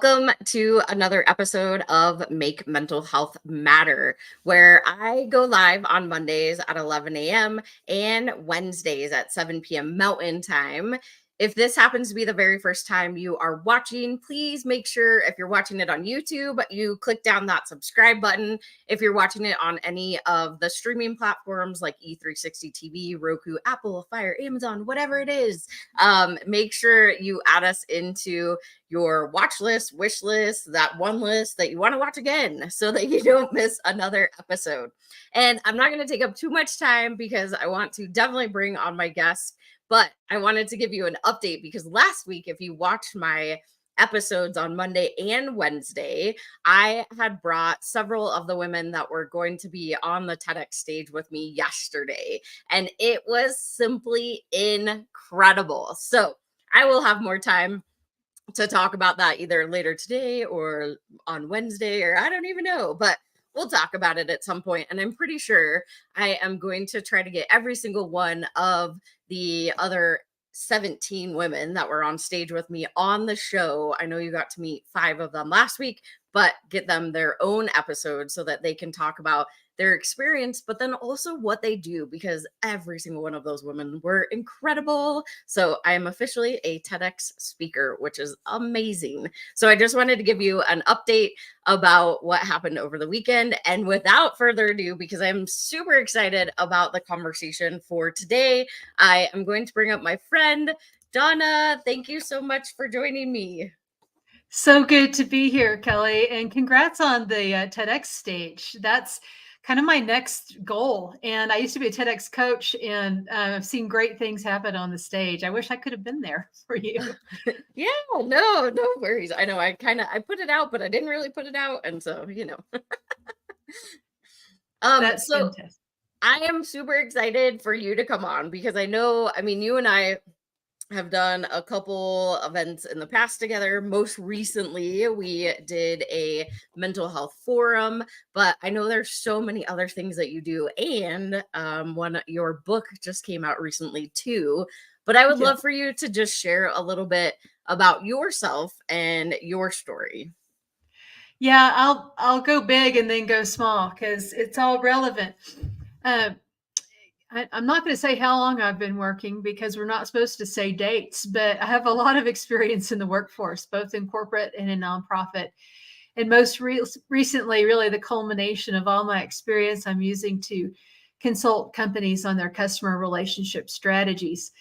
Welcome to another episode of Make Mental Health Matter, where I go live on Mondays at 11 a.m. and Wednesdays at 7 p.m. Mountain Time. If this happens to be the very first time you are watching, please make sure if you're watching it on YouTube, you click down that subscribe button. If you're watching it on any of the streaming platforms like E360 TV, Roku, Apple, Fire, Amazon, whatever it is, make sure you add us into your watch list, wish list, that one list that you want to watch again so that you don't miss another episode. And I'm not going to take up too much time because I want to definitely bring on my guest, but I wanted to give you an update because last week, if you watched my episodes on Monday and Wednesday, I had brought several of the women that were going to be on the TEDx stage with me yesterday, and it was simply incredible. So I will have more time to talk about that either later today or on Wednesday, or I don't even know, but we'll talk about it at some point. And I'm pretty sure I am going to try to get every single one of the other 17 women that were on stage with me on the show. I know you got to meet 5 of them last week, but get them their own episode so that they can talk about their experience, but then also what they do, because every single one of those women were incredible. So I am officially a TEDx speaker, which is amazing. So I just wanted to give you an update about what happened over the weekend. And without further ado, because I'm super excited about the conversation for today, I am going to bring up my friend, Donna. Thank you so much for joining me. So good to be here, Kelly, and congrats on the TEDx stage. That's kind of my next goal. And I used to be a TEDx coach, and I've seen great things happen on the stage. I wish I could have been there for you. Yeah, no worries. I know I put it out, but I didn't really put it out. And so, That's so fantastic. I am super excited for you to come on because you and I have done a couple events in the past together. Most recently, we did a mental health forum, but I know there's so many other things that you do. And your book just came out recently too. But I would love for you to just share a little bit about yourself and your story. Yeah, I'll go big and then go small because it's all relevant. I'm not going to say how long I've been working because we're not supposed to say dates, but I have a lot of experience in the workforce, both in corporate and in nonprofit. And most recently, really the culmination of all my experience I'm using to consult companies on their customer relationship strategies.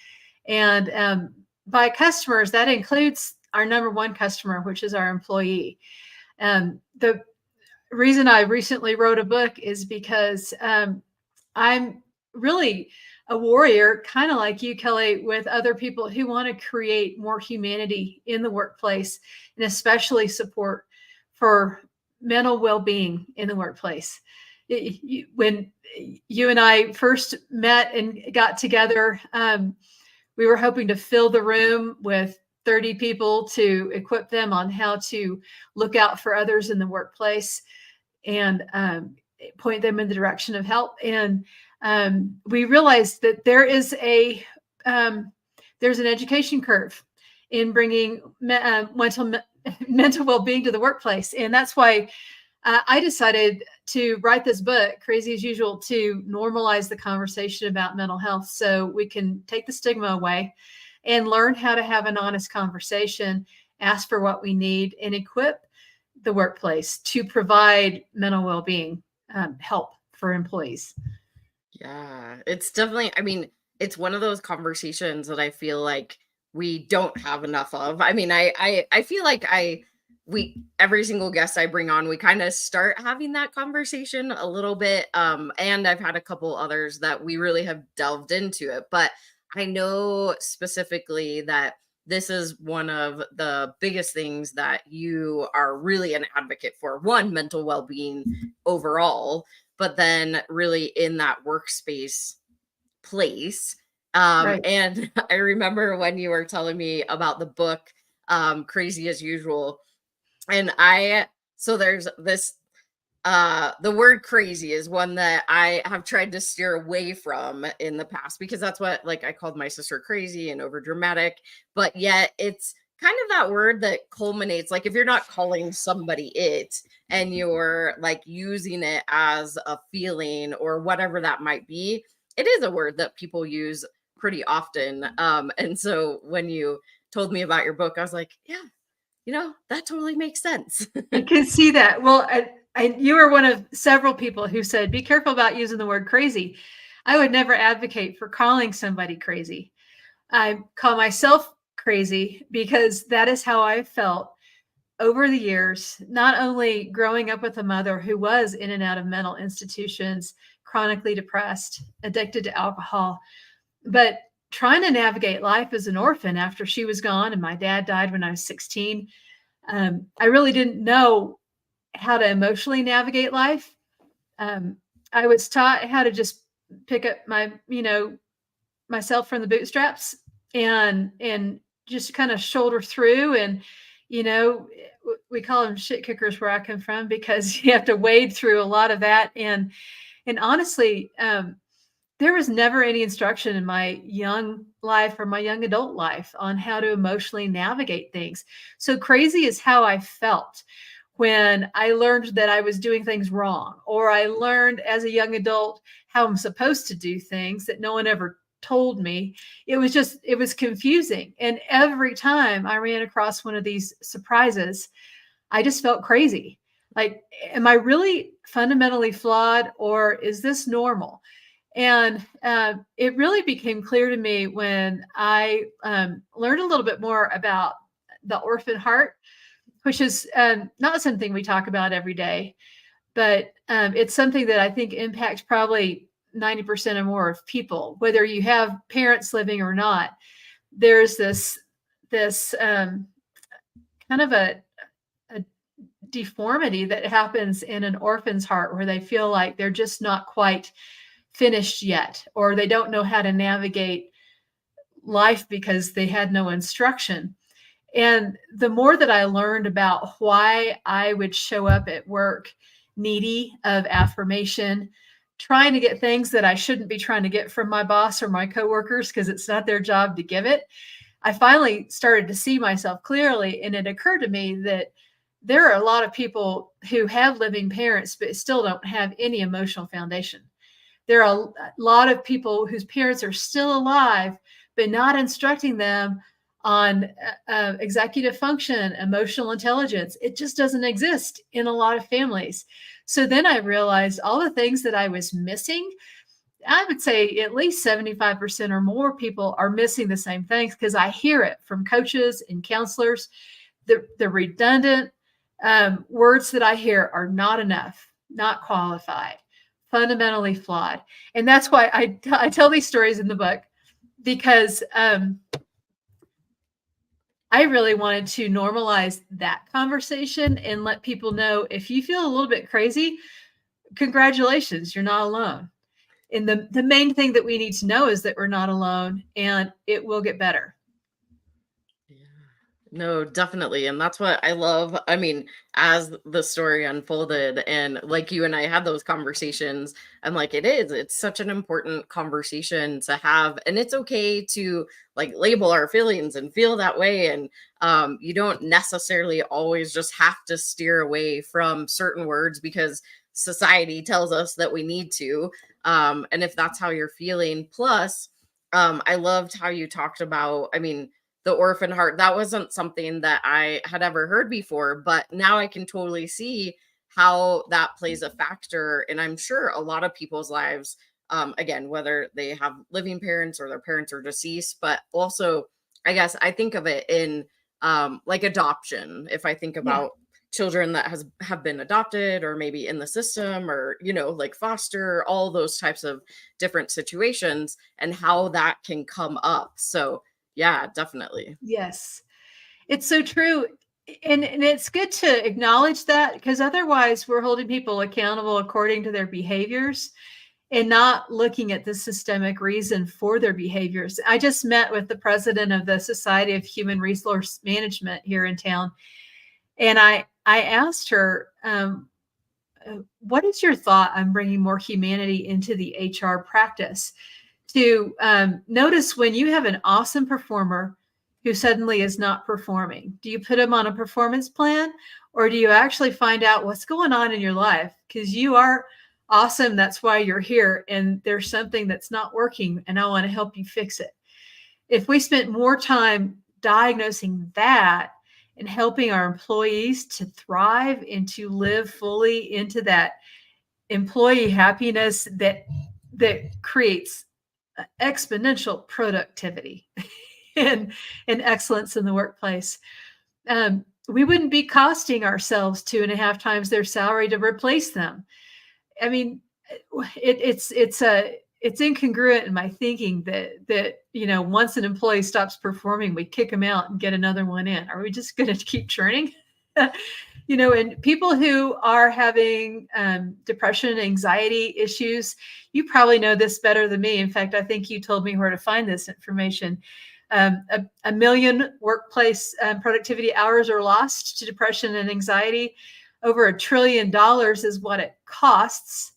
And by customers, that includes our number one customer, which is our employee. The reason I recently wrote a book is because I'm really a warrior, kind of like you, Kelly, with other people who want to create more humanity in the workplace, and especially support for mental well-being in the workplace. When you and I first met and got together, we were hoping to fill the room with 30 people to equip them on how to look out for others in the workplace and point them in the direction of help. And we realized that there's an education curve in bringing mental well-being to the workplace. And that's why I decided to write this book, Crazy as Usual, to normalize the conversation about mental health so we can take the stigma away and learn how to have an honest conversation, ask for what we need, and equip the workplace to provide mental well-being help for employees. Yeah, it's definitely, it's one of those conversations that I feel like we don't have enough of. I feel like every single guest I bring on, we kind of start having that conversation a little bit. And I've had a couple others that we really have delved into it, but I know specifically that this is one of the biggest things that you are really an advocate for. One, mental well-being overall, but then really in that workspace place. Right. And I remember when you were telling me about the book, Crazy as Usual. And there's this, the word crazy is one that I have tried to steer away from in the past because that's what, like, I called my sister crazy and over dramatic, but yet it's kind of that word that culminates, like if you're not calling somebody it and you're like using it as a feeling or whatever that might be, it is a word that people use pretty often. And so when you told me about your book, I was like, yeah, that totally makes sense. I can see that. Well, you were one of several people who said, be careful about using the word crazy. I would never advocate for calling somebody crazy. I call myself crazy because that is how I felt over the years, not only growing up with a mother who was in and out of mental institutions, chronically depressed, addicted to alcohol, but trying to navigate life as an orphan after she was gone and my dad died when I was 16. I really didn't know how to emotionally navigate life. Um, I was taught how to just pick up myself from the bootstraps and just kind of shoulder through. And we call them shit kickers where I come from, because you have to wade through a lot of that. And honestly, there was never any instruction in my young life or my young adult life on how to emotionally navigate things. So crazy is how I felt when I learned that I was doing things wrong, or I learned as a young adult how I'm supposed to do things that no one ever told me. It was confusing. And every time I ran across one of these surprises, I just felt crazy. Like, am I really fundamentally flawed, or is this normal? And it really became clear to me when I learned a little bit more about the orphan heart, which is not something we talk about every day, but it's something that I think impacts probably 90% or more of people, whether you have parents living or not. There's this kind of a deformity that happens in an orphan's heart, where they feel like they're just not quite finished yet, or they don't know how to navigate life because they had no instruction. And the more that I learned about why I would show up at work needy of affirmation, trying to get things that I shouldn't be trying to get from my boss or my coworkers because it's not their job to give it, I finally started to see myself clearly. And it occurred to me that there are a lot of people who have living parents but still don't have any emotional foundation. There are a lot of people whose parents are still alive, but not instructing them on executive function, emotional intelligence. It just doesn't exist in a lot of families. So then I realized all the things that I was missing. I would say at least 75% or more people are missing the same things, because I hear it from coaches and counselors. The redundant words that I hear are not enough, not qualified, fundamentally flawed. And that's why I tell these stories in the book, because I really wanted to normalize that conversation and let people know, if you feel a little bit crazy, congratulations, you're not alone. And the main thing that we need to know is that we're not alone, and it will get better. No, definitely. And that's what I love. I mean, as the story unfolded and like you and I had those conversations, I'm like, it's such an important conversation to have. And it's okay to like label our feelings and feel that way. And you don't necessarily always just have to steer away from certain words because society tells us that we need to. And if that's how you're feeling, plus, I loved how you talked about, I mean, the orphan heart. That wasn't something that I had ever heard before, but now I can totally see how that plays a factor. And I'm sure a lot of people's lives, again, whether they have living parents or their parents are deceased, but also, I guess I think of it in like adoption. If I think Yeah. about children that have been adopted or maybe in the system or like foster, all those types of different situations and how that can come up. So yeah, definitely. Yes. It's so true. And it's good to acknowledge that, because otherwise we're holding people accountable according to their behaviors and not looking at the systemic reason for their behaviors. I just met with the president of the Society of Human Resource Management here in town. And I asked her, what is your thought on bringing more humanity into the HR practice? To notice when you have an awesome performer who suddenly is not performing? Do you put them on a performance plan, or do you actually find out what's going on in your life? Because you are awesome. That's why you're here. And there's something that's not working, and I want to help you fix it. If we spent more time diagnosing that and helping our employees to thrive and to live fully into that employee happiness that creates exponential productivity and excellence in the workplace, we wouldn't be costing ourselves 2.5 times their salary to replace them. I mean, it's incongruent in my thinking that once an employee stops performing, we kick them out and get another one in. Are we just going to keep churning? And people who are having depression, anxiety issues, you probably know this better than me. In fact, I think you told me where to find this information. A million workplace productivity hours are lost to depression and anxiety. Over $1 trillion is what it costs.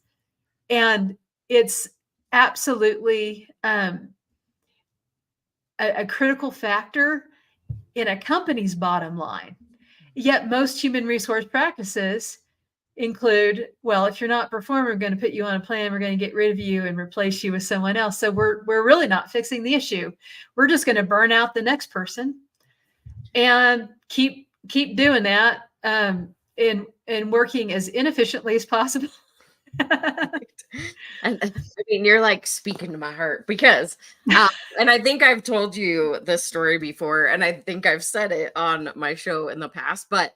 And it's absolutely a critical factor in a company's bottom line. Yet most human resource practices include, well, if you're not performing, we're going to put you on a plan. We're going to get rid of you and replace you with someone else. So we're really not fixing the issue. We're just going to burn out the next person and keep doing that and working as inefficiently as possible. And I mean, you're like speaking to my heart because, and I think I've told you this story before, and I think I've said it on my show in the past, but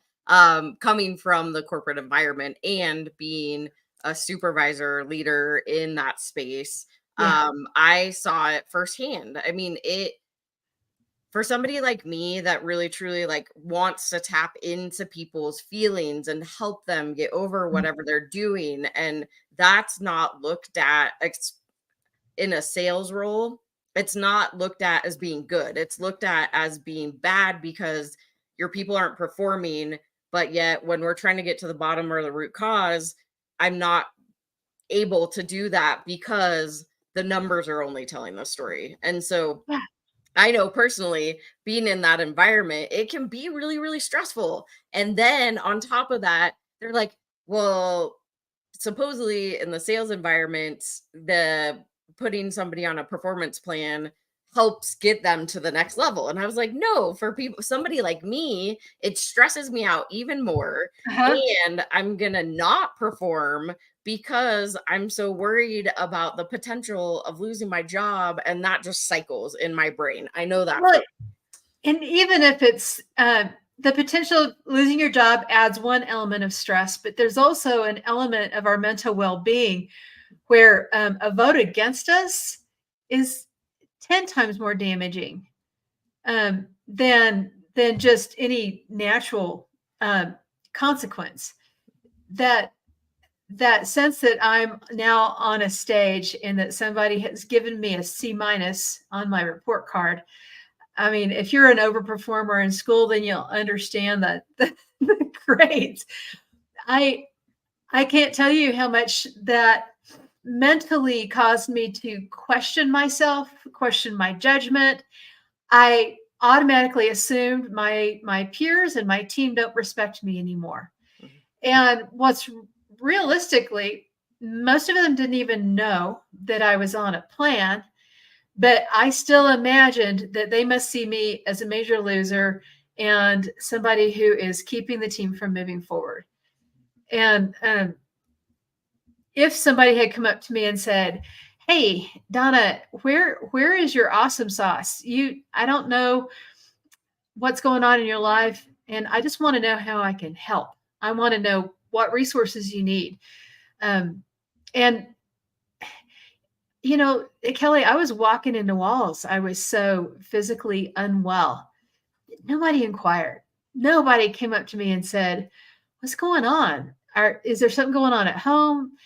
coming from the corporate environment and being a supervisor leader in that space, Yeah. I saw it firsthand. I mean, for somebody like me that really truly like wants to tap into people's feelings and help them get over whatever they're doing, and that's not looked at in a sales role, it's not looked at as being good. It's looked at as being bad because your people aren't performing. But yet when we're trying to get to the bottom or the root cause, I'm not able to do that because the numbers are only telling the story. And so Yeah. I know personally, being in that environment, it can be really, really stressful. And then on top of that, they're like, well, supposedly in the sales environment, the putting somebody on a performance plan helps get them to the next level. And I was like, no, for people, somebody like me, it stresses me out even more. Uh-huh. And I'm going to not perform because I'm so worried about the potential of losing my job, and that just cycles in my brain. I know that for Well, and even if it's the potential of losing your job adds one element of stress, but there's also an element of our mental well-being where a vote against us is 10 times more damaging than just any natural consequence. That sense that I'm now on a stage and that somebody has given me a C- on my report card. I mean, if you're an overperformer in school, then you'll understand that the grades. I can't tell you how much that mentally caused me to question myself, question my judgment. I automatically assumed my peers and my team don't respect me anymore. Mhm. And what's realistically, most of them didn't even know that I was on a plan, but I still imagined that they must see me as a major loser and somebody who is keeping the team from moving forward. And if somebody had come up to me and said, "Hey, Donna, where is your awesome sauce? I don't know what's going on in your life, and I just want to know how I can help. I want to know what resources you need." And Kelli, I was walking into walls. I was so physically unwell. Nobody inquired. Nobody came up to me and said, "What's going on? Is there something going on at home?"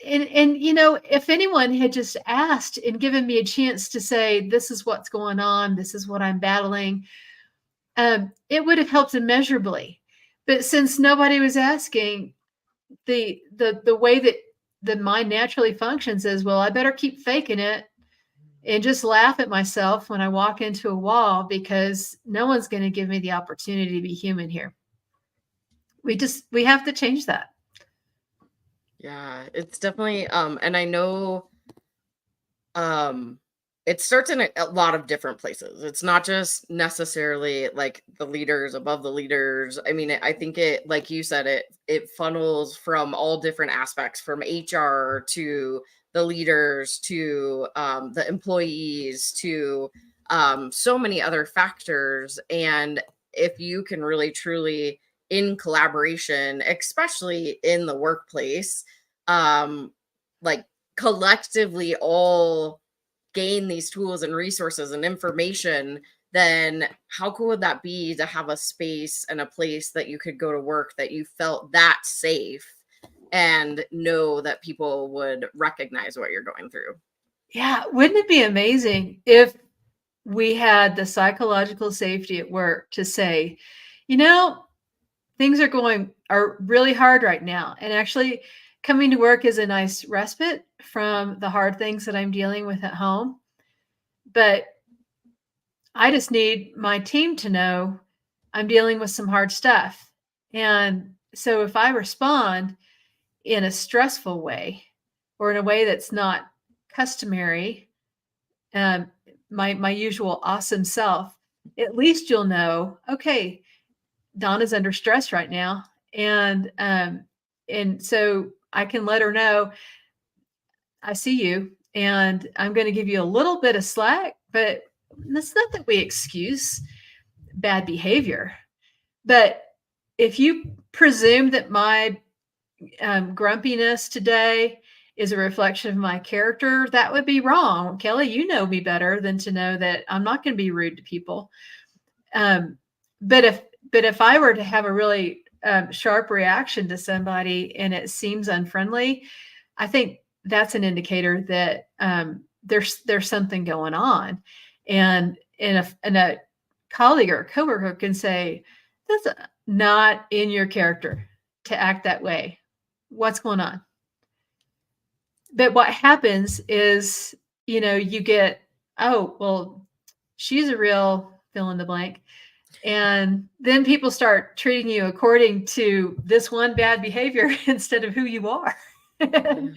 And if anyone had just asked and given me a chance to say, "This is what's going on. This is what I'm battling," it would have helped immeasurably. But since nobody was asking, the way that the mind naturally functions is, well, I better keep faking it and just laugh at myself when I walk into a wall because no one's going to give me the opportunity to be human here. We have to change that. Yeah, it's definitely and I know um it starts in a lot of different places. It's not just necessarily like the leaders above the leaders. I mean, I think it, like you said, it funnels from all different aspects, from HR to the leaders to the employees to so many other factors. And if you can really truly, in collaboration, especially in the workplace, um like collectively all gain these tools and resources and information, then how cool would that be to have a space and a place that you could go to work that you felt that safe and know that people would recognize what you're going through? Yeah, wouldn't it be amazing if we had the psychological safety at work to say, you know, things are really hard right now. And actually coming to work is a nice respite from the hard things that I'm dealing with at home. But I just need my team to know I'm dealing with some hard stuff. And so if I respond in a stressful way or in a way that's not customary, um, my usual awesome self, at least you'll know, okay, Donna's under stress right now, and so I can let her know, I see you, and I'm going to give you a little bit of slack, but that's not that we excuse bad behavior. But if you presume that my grumpiness today is a reflection of my character, that would be wrong. Kelli, you know me better than to know that I'm not going to be rude to people. Um, but if I were to have a really sharp reaction to somebody and it seems unfriendly, I think that's an indicator that there's something going on, and a colleague or a coworker can say, "That's not in your character to act that way. What's going on?" But what happens is, you get, "Oh, well, she's a real fill in the blank." And then people start treating you according to this one bad behavior instead of who you are. Yeah.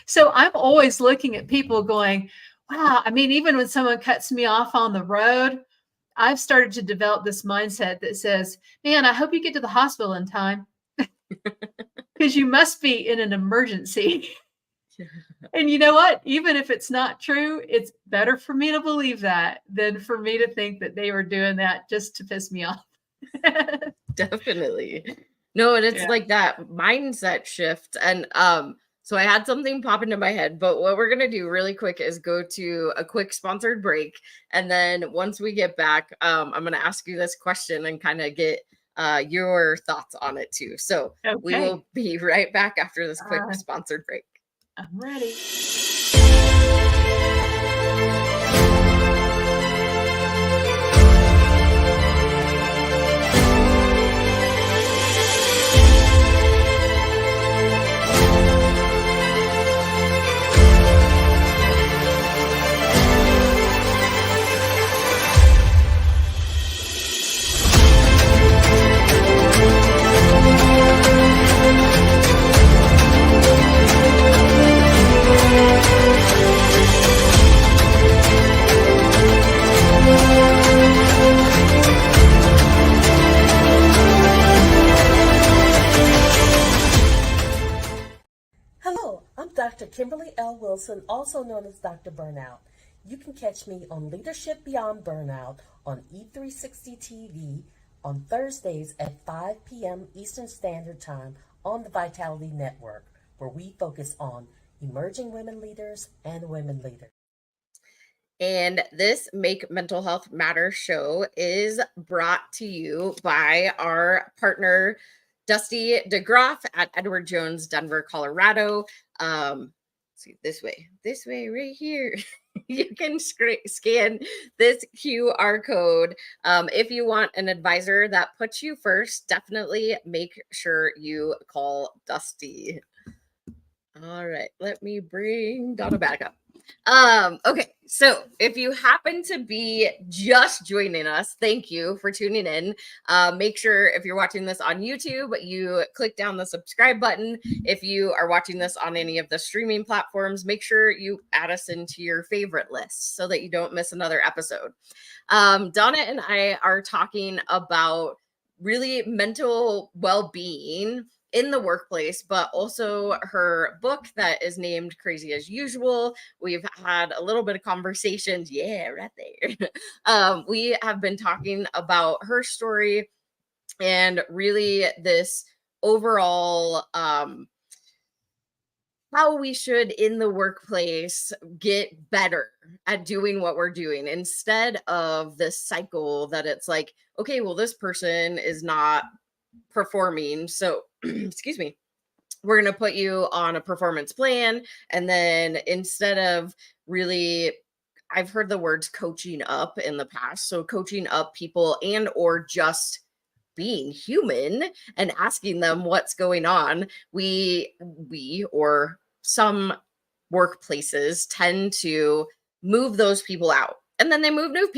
So I'm always looking at people going, wow. I mean, even when someone cuts me off on the road, I've started to develop this mindset that says, man, I hope you get to the hospital in time because you must be in an emergency. And you know what? Even if it's not true, it's better for me to believe that than for me to think that they were doing that just to piss me off. Definitely. No, and it's Yeah. like that mindset shift. And so I had something pop into my head, but what we're gonna do really quick is go to a quick sponsored break. And then once we get back, I'm gonna ask you this question and kind of get your thoughts on it too. So we Okay. will be right back after this quick Uh, sponsored break. I'm ready. Hello, I'm Dr. Kimberly L. Wilson, also known as Dr. Burnout. You can catch me on Leadership Beyond Burnout on E360 TV on Thursdays at 5 p.m. Eastern Standard Time on the Vitality Network, where we focus on emerging women leaders and women leaders. And this Make Mental Health Matter show is brought to you by our partner, Dusty DeGroff at Edward Jones, Denver, Colorado. See, this way, right here. You can scan this QR code. If you want an advisor that puts you first, definitely make sure you call Dusty. All right, let me bring Donna back up. Okay, so if you happen to be just joining us, thank you for tuning in. Make sure if you're watching this on YouTube, you click down the subscribe button. If you are watching this on any of the streaming platforms, make sure you add us into your favorite list so that you don't miss another episode. Donna and I are talking about really mental well-being in the workplace, but also her book that is named Crazy as Usual. We've had a little bit of conversations. Yeah, right there. We have been talking about her story and really this overall how we should in the workplace get better at doing what we're doing instead of this cycle that it's like, okay, well, this person is not performing. So, excuse me, we're going to put you on a performance plan. And then instead of really, I've heard the words coaching up in the past. So coaching up people and or just being human and asking them what's going on, we or some workplaces tend to move those people out, and then they move new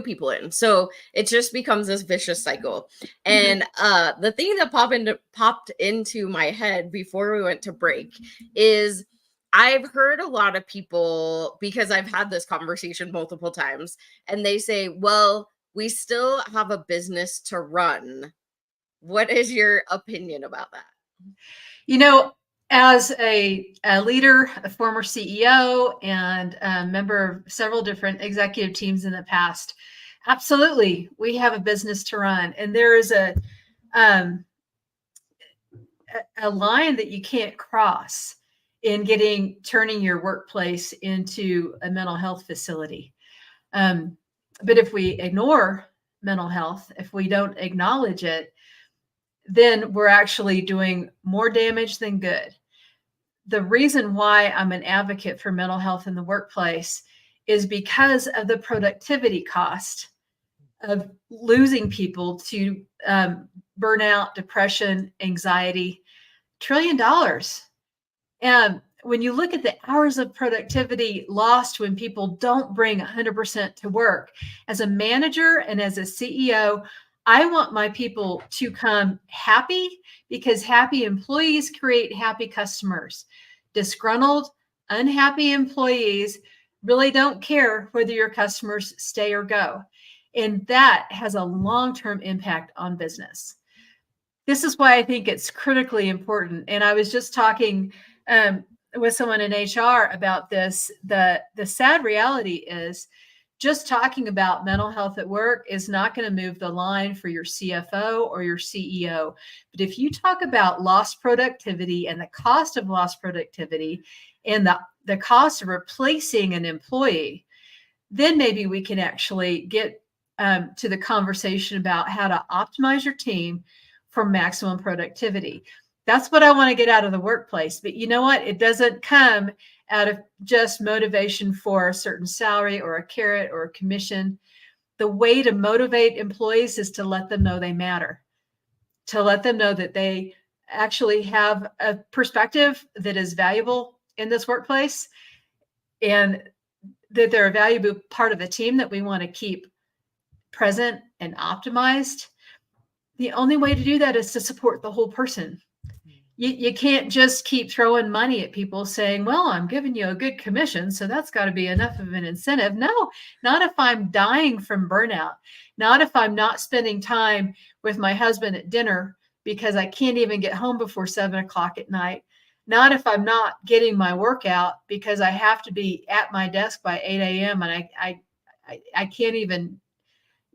people in, so it just becomes this vicious cycle. And the thing that popped into my head before we went to break is I've heard a lot of people, because I've had this conversation multiple times, and they say, well, we still have a business to run. What is your opinion about that? You know, as a leader, a former CEO, and a member of several different executive teams in the past, absolutely, we have a business to run, and there is um, a line that you can't cross in turning your workplace into a mental health facility. But if we ignore mental health, if we don't acknowledge it, then we're actually doing more damage than good. The reason why I'm an advocate for mental health in the workplace is because of the productivity cost of losing people to burnout, depression, anxiety, $1 trillion. And when you look at the hours of productivity lost when people don't bring 100% to work, as a manager and as a CEO, I want my people to come happy, because happy employees create happy customers. Disgruntled, unhappy employees really don't care whether your customers stay or go. And that has a long-term impact on business. This is why I think it's critically important. And I was just talking with someone in HR about this. The sad reality is just talking about mental health at work is not going to move the line for your CFO or your CEO. But if you talk about lost productivity and the cost of lost productivity and the cost of replacing an employee, then maybe we can actually get to the conversation about how to optimize your team for maximum productivity. That's what I want to get out of the workplace. But you know what? It doesn't come out of just motivation for a certain salary or a carrot or a commission. The way to motivate employees is to let them know they matter, to let them know that they actually have a perspective that is valuable in this workplace, and that they're a valuable part of the team that we want to keep present and optimized. The only way to do that is to support the whole person. You can't just keep throwing money at people saying, well, I'm giving you a good commission, so that's got to be enough of an incentive. No, not if I'm dying from burnout. Not if I'm not spending time with my husband at dinner because I can't even get home before 7 o'clock at night. Not if I'm not getting my workout because I have to be at my desk by 8 a.m. and I can't even,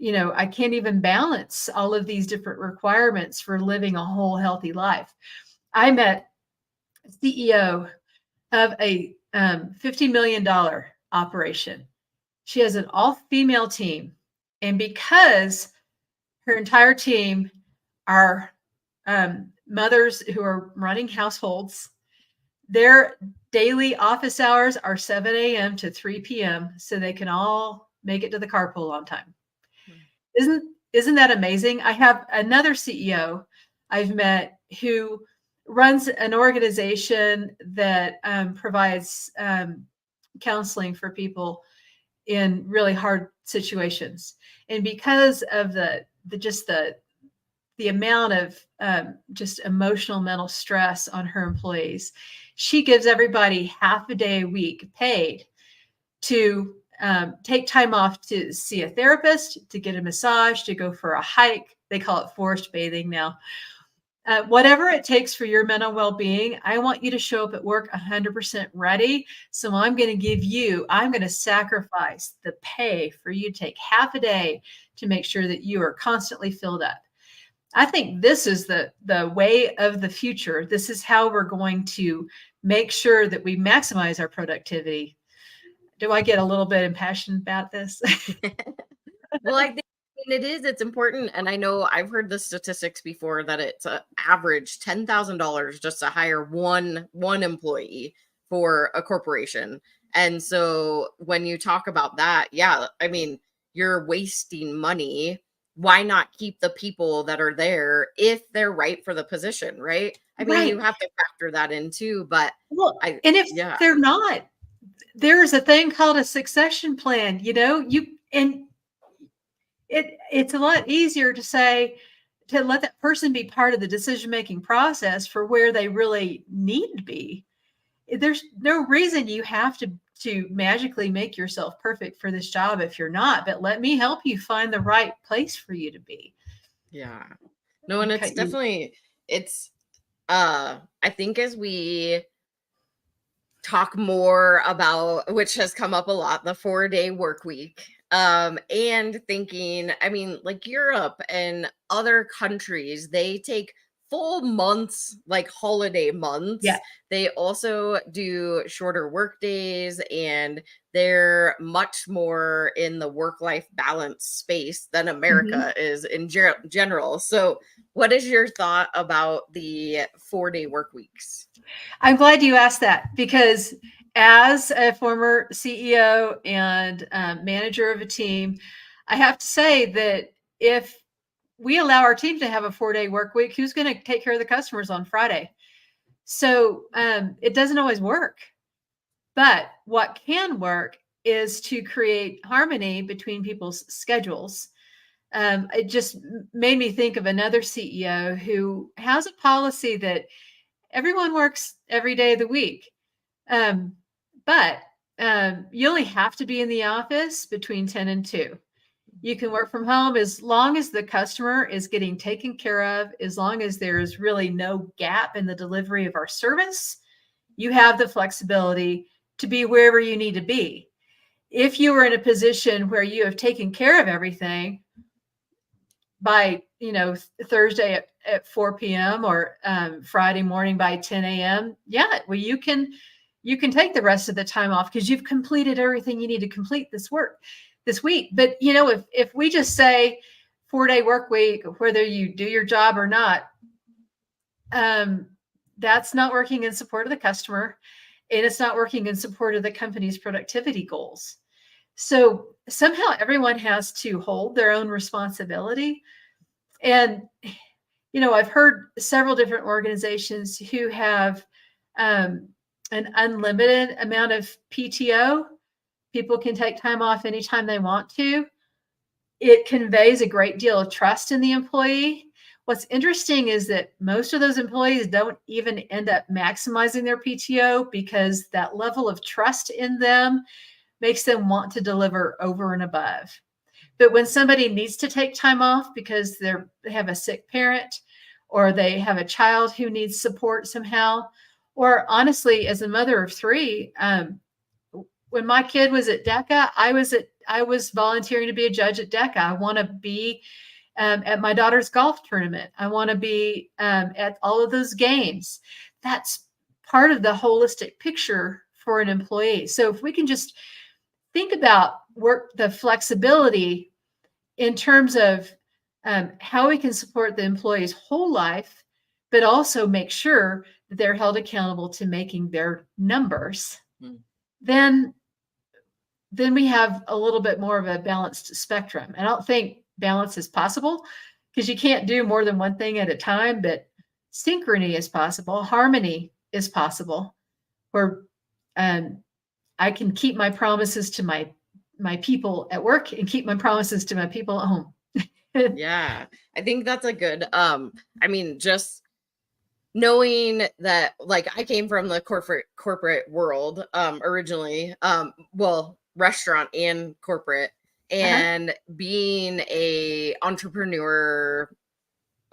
I can't even balance all of these different requirements for living a whole healthy life. I met a CEO of a $50 million operation. She has an all-female team. And because her entire team are mothers who are running households, their daily office hours are 7 a.m. to 3 p.m. so they can all make it to the carpool on time. Isn't that amazing? I have another CEO I've met who runs an organization that provides counseling for people in really hard situations. And because of the amount of just emotional mental stress on her employees, she gives everybody half a day a week paid to take time off to see a therapist, to get a massage, to go for a hike. They call it forest bathing now. Whatever it takes for your mental well-being, I want you to show up at work 100% ready. So I'm going to sacrifice the pay for you to take half a day to make sure that you are constantly filled up. I think this is the way of the future. This is how we're going to make sure that we maximize our productivity. Do I get a little bit impassioned about this? Well, I think it's important. And I know I've heard the statistics before that it's an average $10,000 just to hire one employee for a corporation. And so when you talk about that, yeah, I mean, you're wasting money. Why not keep the people that are there if they're right for the position, right? I mean, you Right. have to factor that in too, but Well, I, and if yeah, they're not, there's a thing called a succession plan, and it's a lot easier to say, to let that person be part of the decision-making process for where they really need to be. There's no reason you have to magically make yourself perfect for this job if you're not, but let me help you find the right place for you to be. yeah. No, and it's Okay. definitely, it's, I think as we talk more about, which has come up a lot, the 4-day work week, and thinking, I mean, like Europe and other countries, they take full months, like holiday Yeah. months. They also do shorter work days, and they're much more in the work-life balance space than Mhm. America is in general. So what is your thought about the 4-day work weeks? I'm glad you asked that, because as a former CEO and manager of a team, I have to say that if we allow our team to have a 4-day work week, who's going to take care of the customers on Friday? So it doesn't always work. But what can work is to create harmony between people's schedules. It just made me think of another CEO who has a policy that everyone works every day of the week. Um, but you only have to be in the office between 10 and 2. You can work from home as long as the customer is getting taken care of, as long as there's really no gap in the delivery of our service. You have the flexibility to be wherever you need to be. If you are in a position where you have taken care of everything by Thursday at 4 p.m. or Friday morning by 10 a.m., yeah, well, you can take the rest of the time off because you've completed everything you need to complete this week. But if we just say 4-day work week, whether you do your job or not, that's not working in support of the customer, and it's not working in support of the company's productivity goals. So somehow everyone has to hold their own responsibility. And I've heard several different organizations who have an unlimited amount of PTO. People can take time off anytime they want to. It conveys a great deal of trust in the employee. What's interesting is that most of those employees don't even end up maximizing their PTO because that level of trust in them makes them want to deliver over and above. But when somebody needs to take time off because they have a sick parent, or they have a child who needs support somehow, or honestly, as a mother of 3, when my kid was at DECA, I was volunteering to be a judge at DECA. I want to be at my daughter's golf tournament. I want to be at all of those games. That's part of the holistic picture for an employee. So if we can just think about the flexibility in terms of how we can support the employee's whole life, but also make sure that they're held accountable to making their numbers, then we have a little bit more of a balanced spectrum. I don't think balance is possible because you can't do more than one thing at a time, but synchrony is possible. Harmony is possible, where I can keep my promises to my people at work and keep my promises to my people at home. Yeah, I think that's a good, I mean, just knowing that, like, I came from the corporate world, originally, well, restaurant and corporate, Uh-huh. and being a entrepreneur,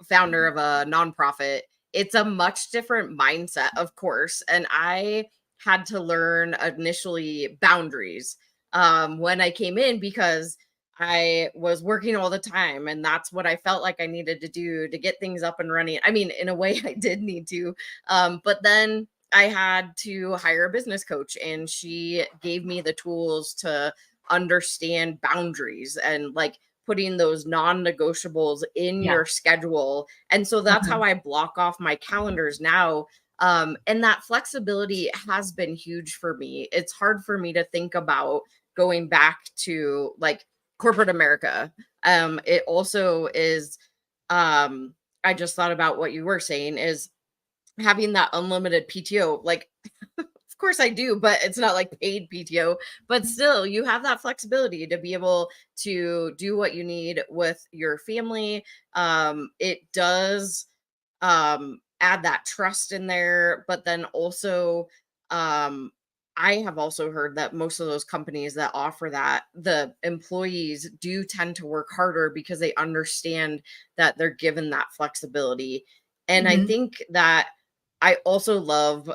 founder of a nonprofit, it's a much different mindset, of course. And I had to learn initially boundaries when I came in, because I was working all the time, and that's what I felt like I needed to do to get things up and running. I mean, in a way, I did need to. But then I had to hire a business coach, and she gave me the tools to understand boundaries and, like, putting those non-negotiables in Yeah. your schedule. And so that's Uh-huh. how I block off my calendars now. And that flexibility has been huge for me. It's hard for me to think about going back to, like, corporate America. It also is, um, I just thought about what you were saying, is having that unlimited PTO. Like, of course I do, but it's not like paid PTO, but still you have that flexibility to be able to do what you need with your family. It does add that trust in there, but then also, um I have also heard that most of those companies that offer that, the employees do tend to work harder because they understand that they're given that flexibility. And I Mm-hmm. think that I also love,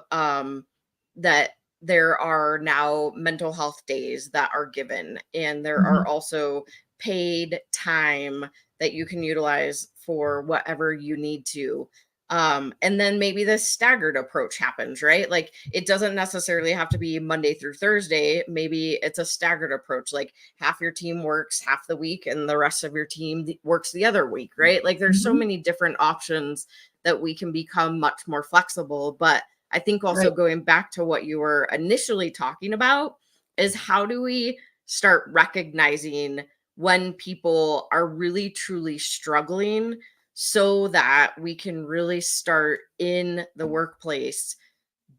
that there are now mental health days that are given, and there Mm-hmm. are also paid time that you can utilize for whatever you need to. And then maybe this staggered approach happens, right? Like, it doesn't necessarily have to be Monday through Thursday. Maybe it's a staggered approach, like half your team works half the week and the rest of your team works the other week, right? Like, there's so Mm-hmm. many different options that we can become much more flexible. But I think Right. also, going back to what you were initially talking about, is how do we start recognizing when people are really truly struggling, so that we can really start in the workplace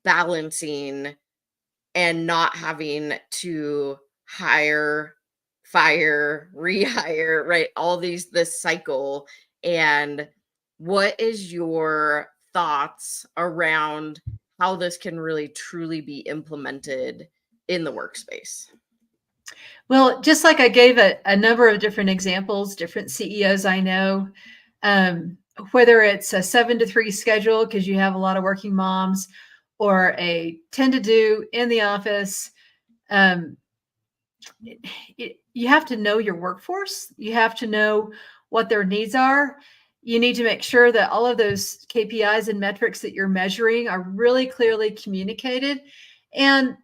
balancing and not having to hire, fire, rehire, right? All these, this cycle. And what is your thoughts around how this can really truly be implemented in the workspace? Well, just like I gave a number of different examples, different CEOs I know, um, whether it's a 7 to 3 schedule because you have a lot of working moms, or a 10 to do in the office, um, you have to know your workforce. You have to know what their needs are. You need to make sure that all of those KPIs and metrics that you're measuring are really clearly communicated, and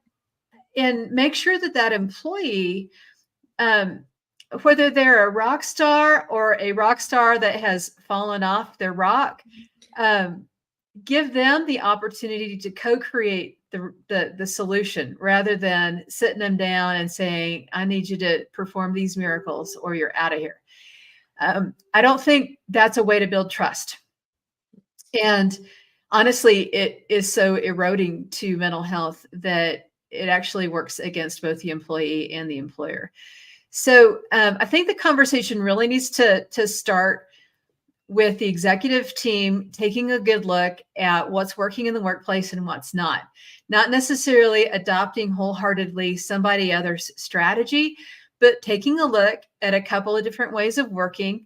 make sure that that employee, um, whether they're a rock star or a rock star that has fallen off their rock, um, give them the opportunity to co-create the solution, rather than sitting them down and saying, I need you to perform these miracles or you're out of here. I don't think that's a way to build trust. And honestly, it is so eroding to mental health that it actually works against both the employee and the employer. So I think the conversation really needs to start with the executive team taking a good look at what's working in the workplace and what's not. Not necessarily adopting wholeheartedly somebody else's strategy, but taking a look at a couple of different ways of working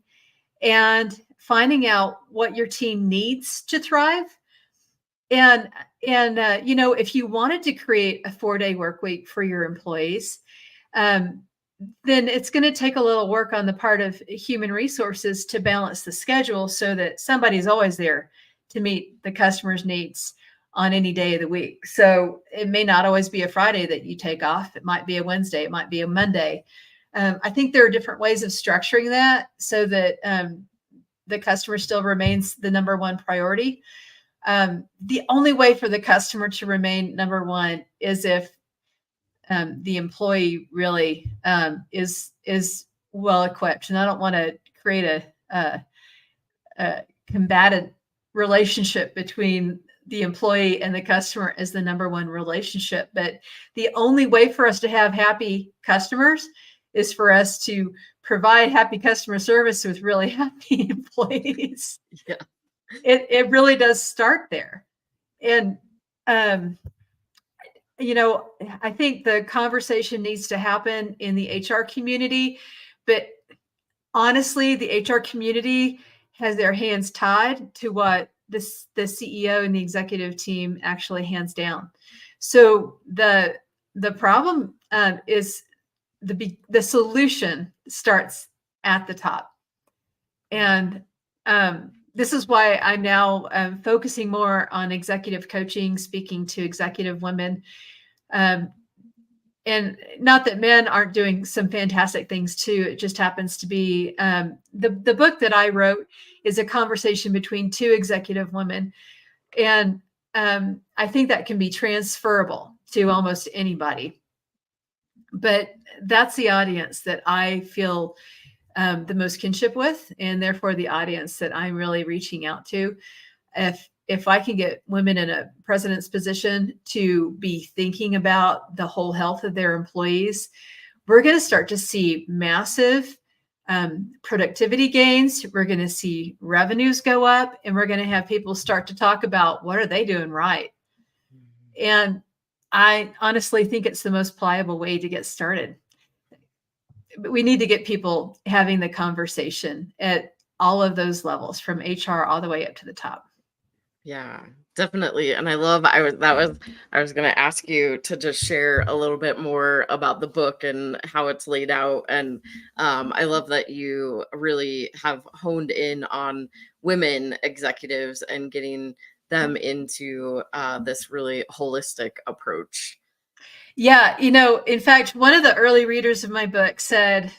and finding out what your team needs to thrive. And if you wanted to create a 4-day work week for your employees, um, then it's going to take a little work on the part of human resources to balance the schedule so that somebody's always there to meet the customer's needs on any day of the week. So it may not always be a Friday that you take off. It might be a Wednesday. It might be a Monday. I think there are different ways of structuring that so that the customer still remains the number one priority. The only way for the customer to remain number one is if the employee really is well equipped. And I don't want to create a combated relationship between the employee and the customer as the number one relationship. But the only way for us to have happy customers is for us to provide happy customer service with really happy employees. Yeah. It really does start there. And, I think the conversation needs to happen in the HR community, but honestly, the HR community has their hands tied to what the CEO and the executive team actually hands down. So the problem is the solution starts at the top, and this is why I'm now focusing more on executive coaching, speaking to executive women. And not that men aren't doing some fantastic things too. It just happens to be the book that I wrote is a conversation between two executive women. And I think that can be transferable to almost anybody. But that's the audience that I feel the most kinship with, and therefore the audience that I'm really reaching out to. If I can get women in a president's position to be thinking about the whole health of their employees, we're going to start to see massive productivity gains. We're going to see revenues go up, and we're going to have people start to talk about what are they doing right. And I honestly think it's the most pliable way to get started. But we need to get people having the conversation at all of those levels, from HR all the way up to the top. Yeah, definitely. And I love, I was going to ask you to just share a little bit more about the book and how it's laid out. And I love that you really have honed in on women executives and getting them into this really holistic approach. Yeah. In fact, one of the early readers of my book said,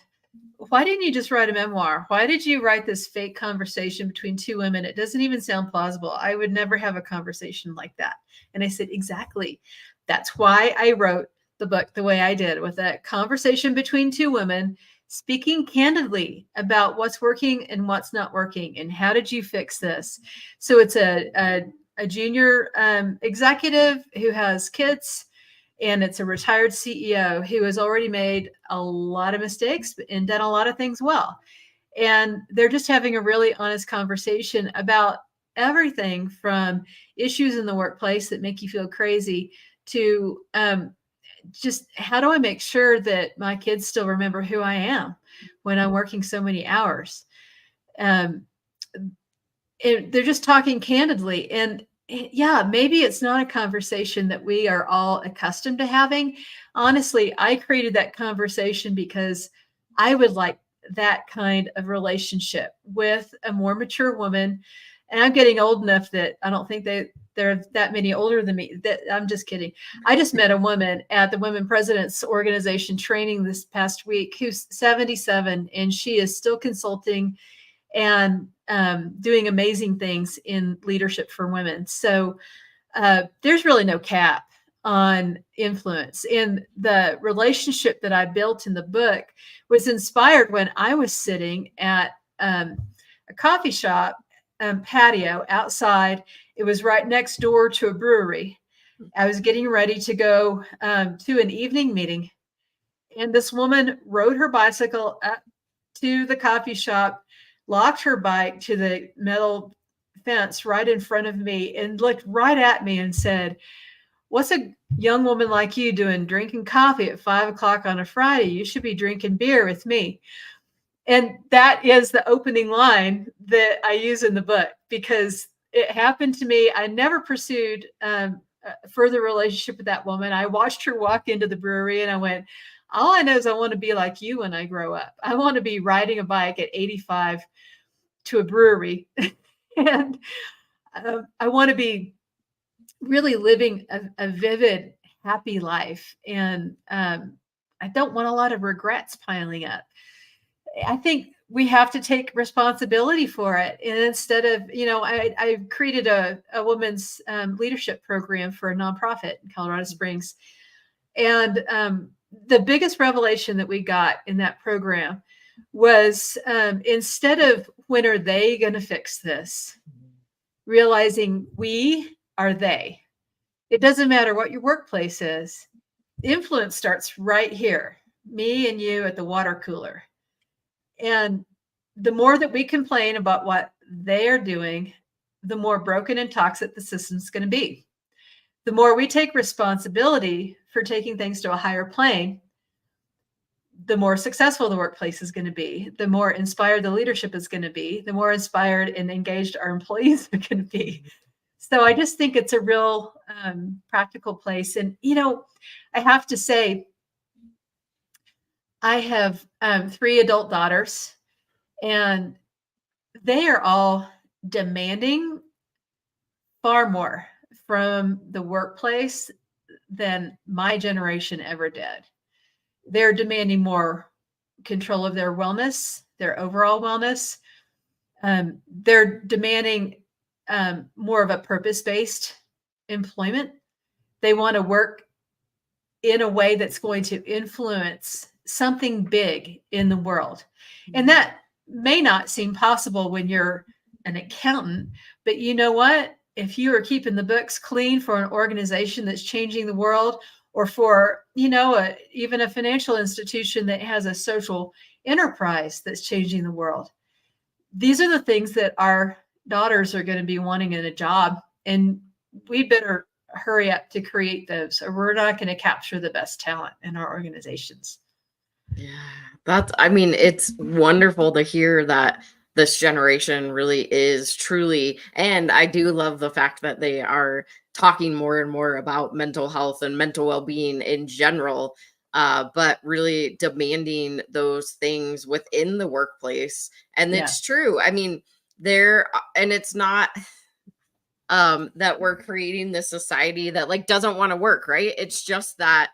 why didn't you just write a memoir? Why did you write this fake conversation between two women? It doesn't even sound plausible. I would never have a conversation like that. And I said, exactly. That's why I wrote the book the way I did, with a conversation between two women speaking candidly about what's working and what's not working, and how did you fix this? So it's a junior executive who has kids, and it's a retired CEO who has already made a lot of mistakes and done a lot of things well. And they're just having a really honest conversation about everything from issues in the workplace that make you feel crazy to just how do I make sure that my kids still remember who I am when I'm working so many hours? And they're just talking candidly. And yeah, maybe it's not a conversation that we are all accustomed to having. Honestly, I created that conversation because I would like that kind of relationship with a more mature woman. And I'm getting old enough that I don't think there are that many older than me. I'm just kidding. I just met a woman at the Women Presidents Organization training this past week who's 77, and she is still consulting and doing amazing things in leadership for women. So there's really no cap on influence. And the relationship that I built in the book was inspired when I was sitting at a coffee shop patio outside. It was right next door to a brewery. I was getting ready to go to an evening meeting, and this woman rode her bicycle up to the coffee shop, locked her bike to the metal fence right in front of me, and looked right at me and said, "What's a young woman like you doing drinking coffee at 5 o'clock on a Friday? You should be drinking beer with me." And that is the opening line that I use in the book, because it happened to me. I never pursued a further relationship with that woman. I watched her walk into the brewery, and I went, all I know is I want to be like you when I grow up. I want to be riding a bike at 85 to a brewery. And I want to be really living a vivid, happy life. And I don't want a lot of regrets piling up. I think we have to take responsibility for it. And instead of, I created a women's leadership program for a nonprofit in Colorado Springs. And the biggest revelation that we got in that program was instead of when are they going to fix this, realizing we are they? It doesn't matter what your workplace is. Influence starts right here, me and you at the water cooler. And the more that we complain about what they are doing, the more broken and toxic the system's going to be. The more we take responsibility for taking things to a higher plane, the more successful the workplace is going to be, the more inspired the leadership is going to be, the more inspired and engaged our employees are going to be. So I just think it's a real practical place. And, I have to say, I have 3 adult daughters, and they are all demanding far more from the workplace than my generation ever did. They're demanding more control of their wellness, their overall wellness. They're demanding more of a purpose-based employment. They want to work in a way that's going to influence something big in the world. And that may not seem possible when you're an accountant, but you know what? If you are keeping the books clean for an organization that's changing the world, or for, even a financial institution that has a social enterprise that's changing the world, these are the things that our daughters are going to be wanting in a job. And we better hurry up to create those, or we're not going to capture the best talent in our organizations. Yeah, it's wonderful to hear that this generation really is truly, and I do love the fact that they are talking more and more about mental health and mental well-being in general, but really demanding those things within the workplace. And Yeah. it's true. And it's not that we're creating this society that like doesn't want to work, right? It's just that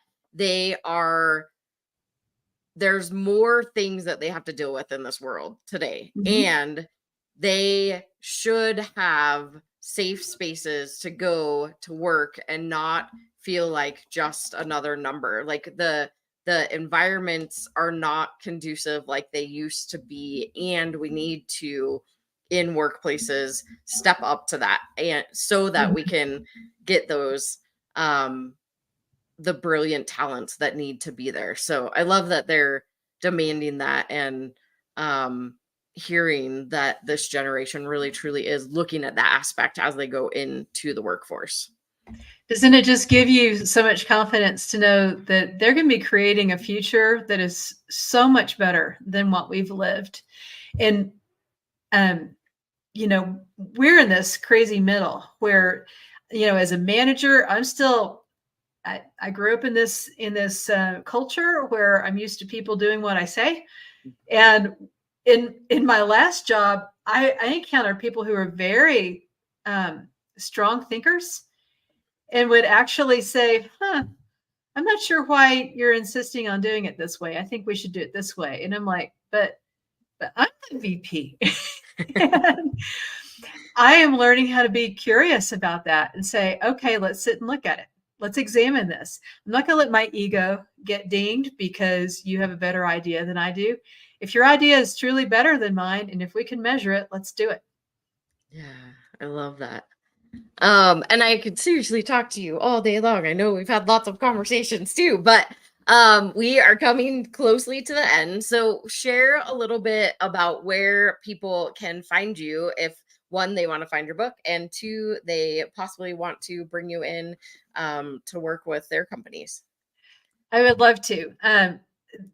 there's more things that they have to deal with in this world today. Mhm. And they should have safe spaces to go to work and not feel like just another number. Like the environments are not conducive like they used to be, and we need to, in workplaces, step up to that, and so that we can get those the brilliant talents that need to be there. So I love that they're demanding that, and hearing that this generation really truly is looking at that aspect as they go into the workforce. Doesn't it just give you so much confidence to know that they're going to be creating a future that is so much better than what we've lived? And, we're in this crazy middle where, as a manager, I grew up in this culture where I'm used to people doing what I say. And in my last job, I encountered people who are very strong thinkers and would actually say, I'm not sure why you're insisting on doing it this way. I think we should do it this way. And I'm like, but I'm the VP. And I am learning how to be curious about that and say, okay, let's sit and look at it. Let's examine this. I'm not going to let my ego get dinged because you have a better idea than I do. If your idea is truly better than mine, and if we can measure it, let's do it. Yeah, I love that. And I could seriously talk to you all day long. I know we've had lots of conversations too, but we are coming closely to the end. So share a little bit about where people can find you if, one, they want to find your book, and two, they possibly want to bring you in to work with their companies. I would love to.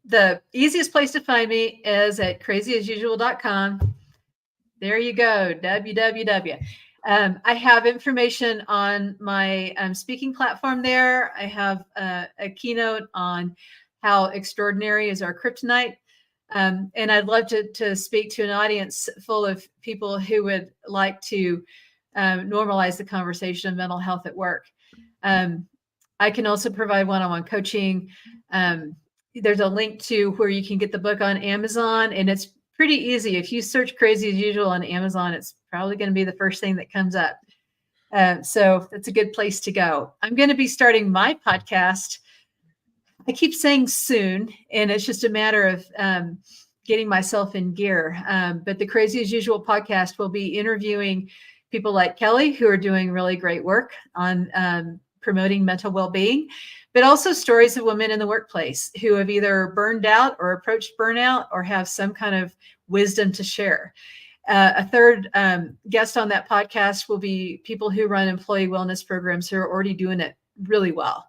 The easiest place to find me is at crazyasusual.com. There you go, www. I have information on my speaking platform there. I have a keynote on how extraordinary is our kryptonite. And I'd love to speak to an audience full of people who would like to normalize the conversation of mental health at work. I can also provide one-on-one coaching. There's a link to where you can get the book on Amazon, and it's pretty easy. If you search Crazy as Usual on Amazon, it's probably going to be the first thing that comes up. So that's a good place to go. I'm going to be starting my podcast. I keep saying soon, and it's just a matter of getting myself in gear. But the Crazy as Usual podcast will be interviewing people like Kelli, who are doing really great work on promoting mental well-being, but also stories of women in the workplace who have either burned out or approached burnout or have some kind of wisdom to share. A third guest on that podcast will be people who run employee wellness programs who are already doing it really well.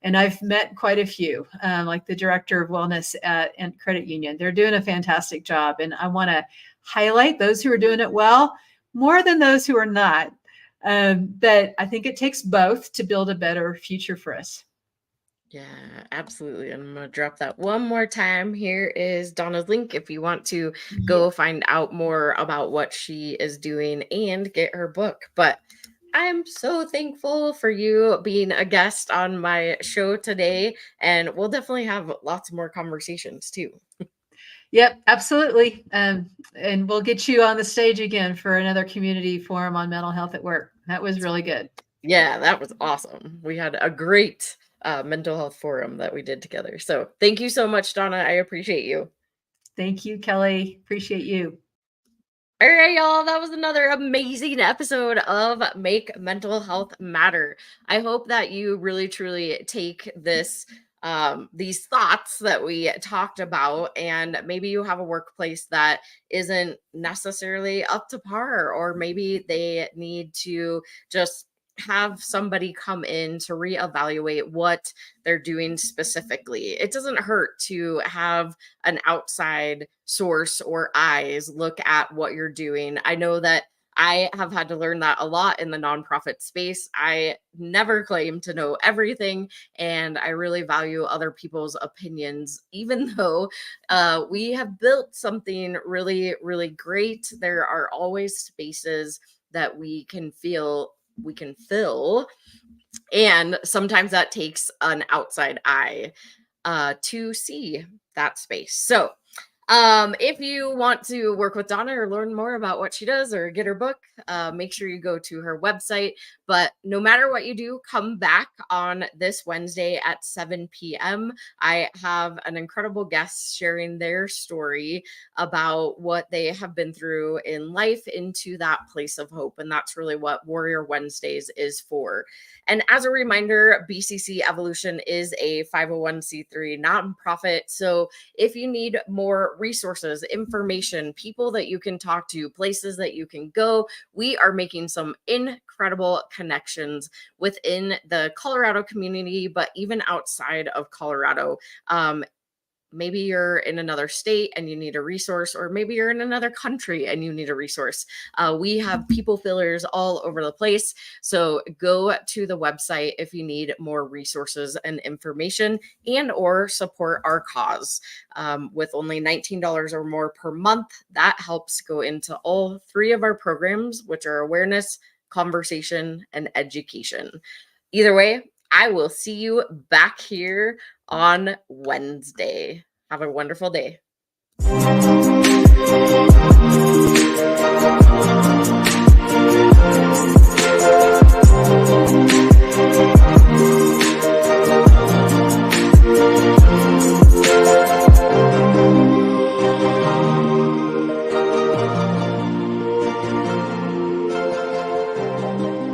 And I've met quite a few, like the director of wellness at Credit Union. They're doing a fantastic job. And I want to highlight those who are doing it well more than those who are not. But I think it takes both to build a better future for us. Yeah, absolutely. And I'm going to drop that one more time. Here is Donna's link if you want to go find out more about what she is doing and get her book. But I'm so thankful for you being a guest on my show today. And we'll definitely have lots more conversations too. Yep, absolutely. And we'll get you on the stage again for another community forum on mental health at work. That was really good. Yeah, that was awesome. We had a great mental health forum that we did together. So thank you so much, Donna. I appreciate you. Thank you, Kelli. Appreciate you. All right, y'all. That was another amazing episode of Make Mental Health Matter. I hope that you really, truly take this these thoughts that we talked about, and maybe you have a workplace that isn't necessarily up to par, or maybe they need to just have somebody come in to reevaluate what they're doing specifically. It doesn't hurt to have an outside source or eyes look at what you're doing. I know that I have had to learn that a lot in the nonprofit space. I never claim to know everything, and I really value other people's opinions, even though we have built something really, really great. There are always spaces that we can fill, and sometimes that takes an outside eye to see that space. So if you want to work with Donna or learn more about what she does or get her book, make sure you go to her website. But no matter what you do, come back on this Wednesday at 7 p.m. I have an incredible guest sharing their story about what they have been through in life into that place of hope. And that's really what Warrior Wednesdays is for. And as a reminder, BCC Evolution is a 501c3 nonprofit. So if you need more resources, information, people that you can talk to, places that you can go, we are making some incredible connections within the Colorado community, but even outside of Colorado. Maybe you're in another state and you need a resource, or maybe you're in another country and you need a resource. We have people fillers all over the place. So go to the website if you need more resources and information, and or support our cause. With only $19 or more per month, that helps go into all three of our programs, which are awareness, conversation, and education. Either way, I will see you back here on Wednesday. Have a wonderful day.